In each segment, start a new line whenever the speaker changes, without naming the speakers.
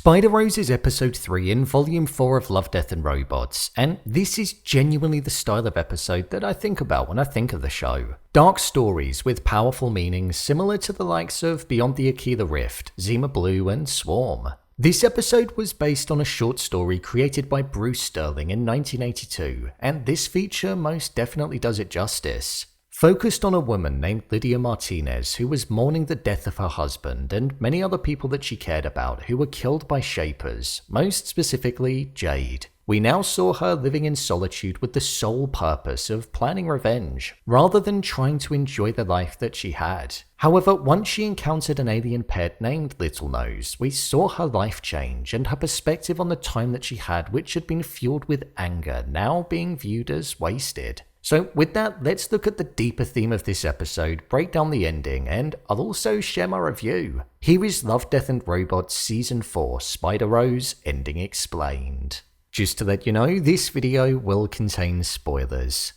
Spider Rose is episode 3 in volume 4 of Love, Death and Robots, and this is genuinely the style of episode that I think about when I think of the show. Dark stories with powerful meanings similar to the likes of Beyond the Aquila Rift, Zima Blue and Swarm. This episode was based on a short story created by Bruce Sterling in 1982, and this feature most definitely does it justice. Focused on a woman named Lydia Martinez who was mourning the death of her husband and many other people that she cared about who were killed by Shapers, most specifically Jade. We now saw her living in solitude with the sole purpose of planning revenge, rather than trying to enjoy the life that she had. However, once she encountered an alien pet named Little Nose, we saw her life change and her perspective on the time that she had, which had been fueled with anger, now being viewed as wasted. So with that, let's look at the deeper theme of this episode, break down the ending, and I'll also share my review. Here is Love, Death and Robots Season 4 Spider Rose Ending Explained. Just to let you know, this video will contain spoilers.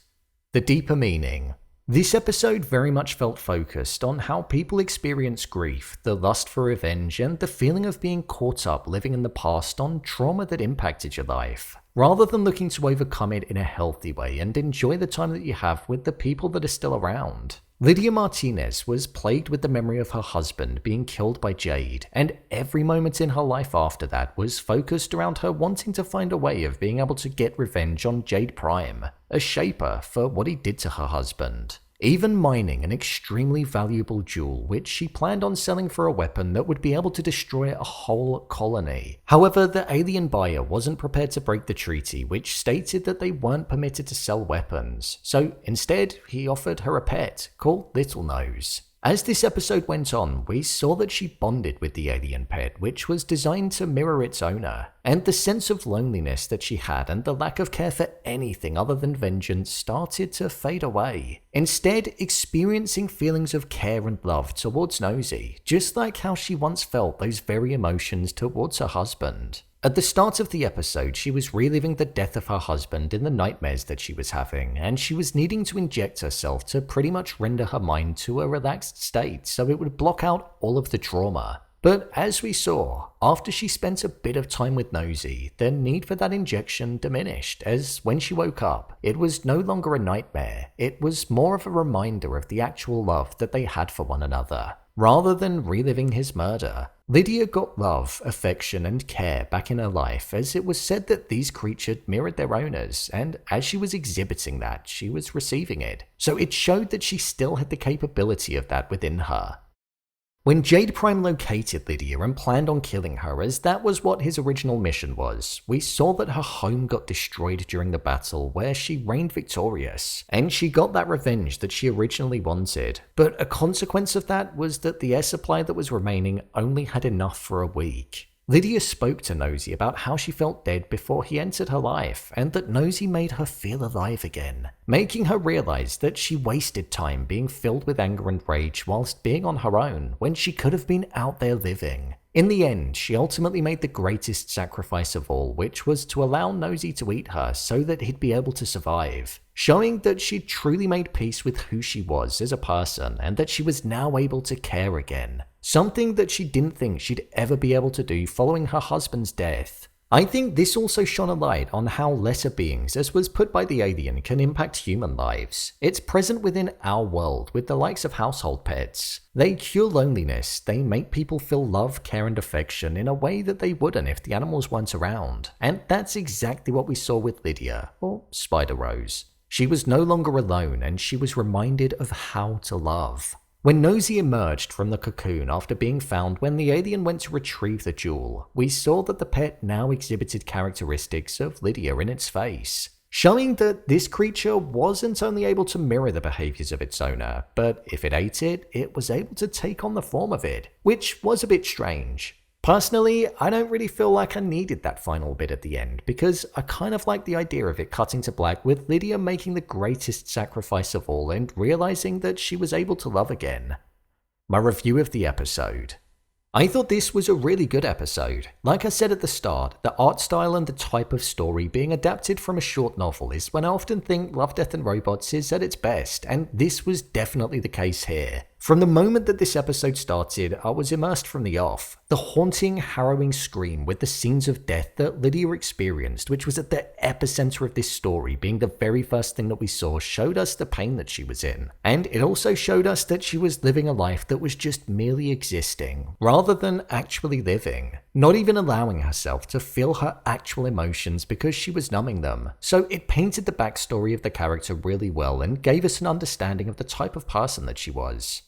The deeper meaning. This episode very much felt focused on how people experience grief, the lust for revenge, and the feeling of being caught up living in the past on trauma that impacted your life, rather than looking to overcome it in a healthy way and enjoy the time that you have with the people that are still around. Lydia Martinez was plagued with the memory of her husband being killed by Jade, and every moment in her life after that was focused around her wanting to find a way of being able to get revenge on Jade Prime, a Shaper, for what he did to her husband. Even mining an extremely valuable jewel which she planned on selling for a weapon that would be able to destroy a whole colony. However, the alien buyer wasn't prepared to break the treaty, which stated that they weren't permitted to sell weapons, so instead he offered her a pet called Little Nose. As this episode went on, we saw that she bonded with the alien pet, which was designed to mirror its owner, and the sense of loneliness that she had and the lack of care for anything other than vengeance started to fade away, instead experiencing feelings of care and love towards Nosy, just like how she once felt those very emotions towards her husband. At the start of the episode, she was reliving the death of her husband in the nightmares that she was having, and she was needing to inject herself to pretty much render her mind to a relaxed state so it would block out all of the trauma. But as we saw, after she spent a bit of time with Nosy, the need for that injection diminished, as when she woke up, it was no longer a nightmare, it was more of a reminder of the actual love that they had for one another, rather than reliving his murder. Lydia got love, affection, and care back in her life, as it was said that these creatures mirrored their owners, and as she was exhibiting that, she was receiving it. So it showed that she still had the capability of that within her. When Jade Prime located Lydia and planned on killing her, as that was what his original mission was, we saw that her home got destroyed during the battle where she reigned victorious, and she got that revenge that she originally wanted. But a consequence of that was that the air supply that was remaining only had enough for a week. Lydia spoke to Nosy about how she felt dead before he entered her life, and that Nosy made her feel alive again, making her realize that she wasted time being filled with anger and rage whilst being on her own when she could have been out there living. In the end, she ultimately made the greatest sacrifice of all, which was to allow Nosy to eat her so that he'd be able to survive, showing that she'd truly made peace with who she was as a person and that she was now able to care again. Something that she didn't think she'd ever be able to do following her husband's death. I think this also shone a light on how lesser beings, as was put by the alien, can impact human lives. It's present within our world with the likes of household pets. They cure loneliness, they make people feel love, care and affection in a way that they wouldn't if the animals weren't around. And that's exactly what we saw with Lydia, or Spider Rose. She was no longer alone and she was reminded of how to love. When Nosy emerged from the cocoon after being found when the alien went to retrieve the jewel, we saw that the pet now exhibited characteristics of Lydia in its face, showing that this creature wasn't only able to mirror the behaviors of its owner, but if it ate it, it was able to take on the form of it, which was a bit strange. Personally, I don't really feel like I needed that final bit at the end, because I kind of like the idea of it cutting to black with Lydia making the greatest sacrifice of all and realizing that she was able to love again. My review of the episode. I thought this was a really good episode. Like I said at the start, the art style and the type of story being adapted from a short novel is when I often think Love, Death and Robots is at its best, and this was definitely the case here. From the moment that this episode started, I was immersed from the off. The haunting, harrowing scream with the scenes of death that Lydia experienced, which was at the epicenter of this story, being the very first thing that we saw, showed us the pain that she was in. And it also showed us that she was living a life that was just merely existing, rather than actually living. Not even allowing herself to feel her actual emotions because she was numbing them. So it painted the backstory of the character really well and gave us an understanding of the type of person that she was.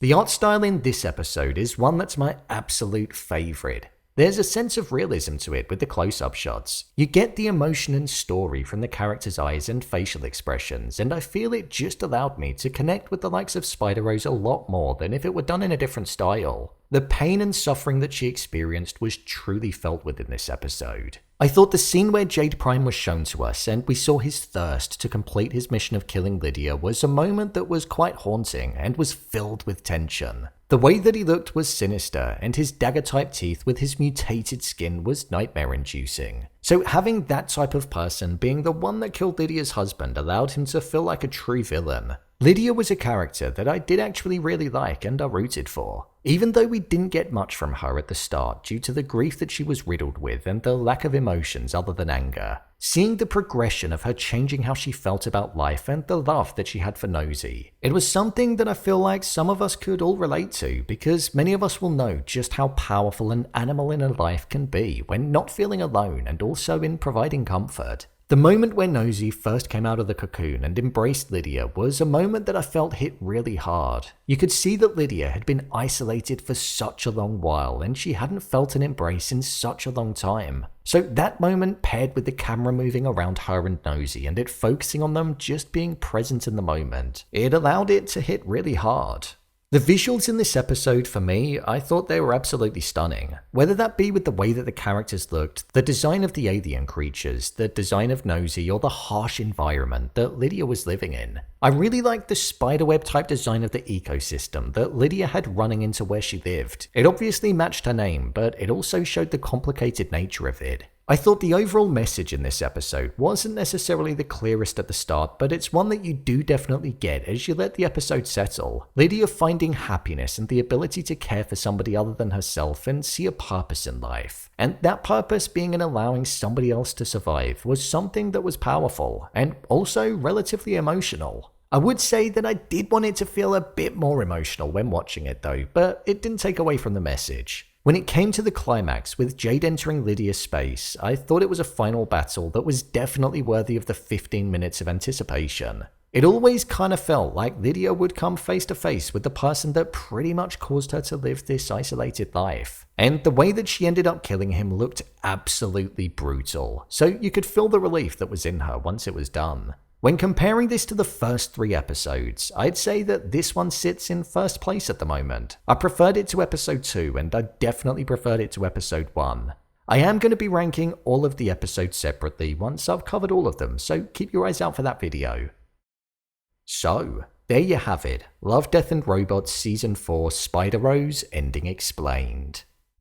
The art style in this episode is one that's my absolute favourite. There's a sense of realism to it with the close-up shots. You get the emotion and story from the character's eyes and facial expressions, and I feel it just allowed me to connect with the likes of Spider-Rose a lot more than if it were done in a different style. The pain and suffering that she experienced was truly felt within this episode. I thought the scene where Jade Prime was shown to us and we saw his thirst to complete his mission of killing Lydia was a moment that was quite haunting and was filled with tension. The way that he looked was sinister, and his dagger-type teeth with his mutated skin was nightmare-inducing. So having that type of person being the one that killed Lydia's husband allowed him to feel like a true villain. Lydia was a character that I did actually really like and are rooted for. Even though we didn't get much from her at the start due to the grief that she was riddled with and the lack of emotions other than anger, seeing the progression of her changing how she felt about life and the love that she had for Nosy, it was something that I feel like some of us could all relate to, because many of us will know just how powerful an animal in a life can be when not feeling alone and also in providing comfort. The moment where Nosy first came out of the cocoon and embraced Lydia was a moment that I felt hit really hard. You could see that Lydia had been isolated for such a long while and she hadn't felt an embrace in such a long time. So that moment, paired with the camera moving around her and Nosy and it focusing on them just being present in the moment, it allowed it to hit really hard. The visuals in this episode, for me, I thought they were absolutely stunning. Whether that be with the way that the characters looked, the design of the alien creatures, the design of Nosy, or the harsh environment that Lydia was living in. I really liked the spiderweb type design of the ecosystem that Lydia had running into where she lived. It obviously matched her name, but it also showed the complicated nature of it. I thought the overall message in this episode wasn't necessarily the clearest at the start, but it's one that you do definitely get as you let the episode settle. Lydia finding happiness and the ability to care for somebody other than herself and see a purpose in life. And that purpose being in allowing somebody else to survive was something that was powerful and also relatively emotional. I would say that I did want it to feel a bit more emotional when watching it though, but it didn't take away from the message. When it came to the climax with Jade entering Lydia's space, I thought it was a final battle that was definitely worthy of the 15 minutes of anticipation. It always kind of felt like Lydia would come face to face with the person that pretty much caused her to live this isolated life. And the way that she ended up killing him looked absolutely brutal, so you could feel the relief that was in her once it was done. When comparing this to the first 3 episodes, I'd say that this one sits in first place at the moment. I preferred it to episode 2 and I definitely preferred it to episode 1. I am going to be ranking all of the episodes separately once I've covered all of them, so keep your eyes out for that video. So, there you have it, Love, Death and Robots Season 4 Spider-Rose Ending Explained.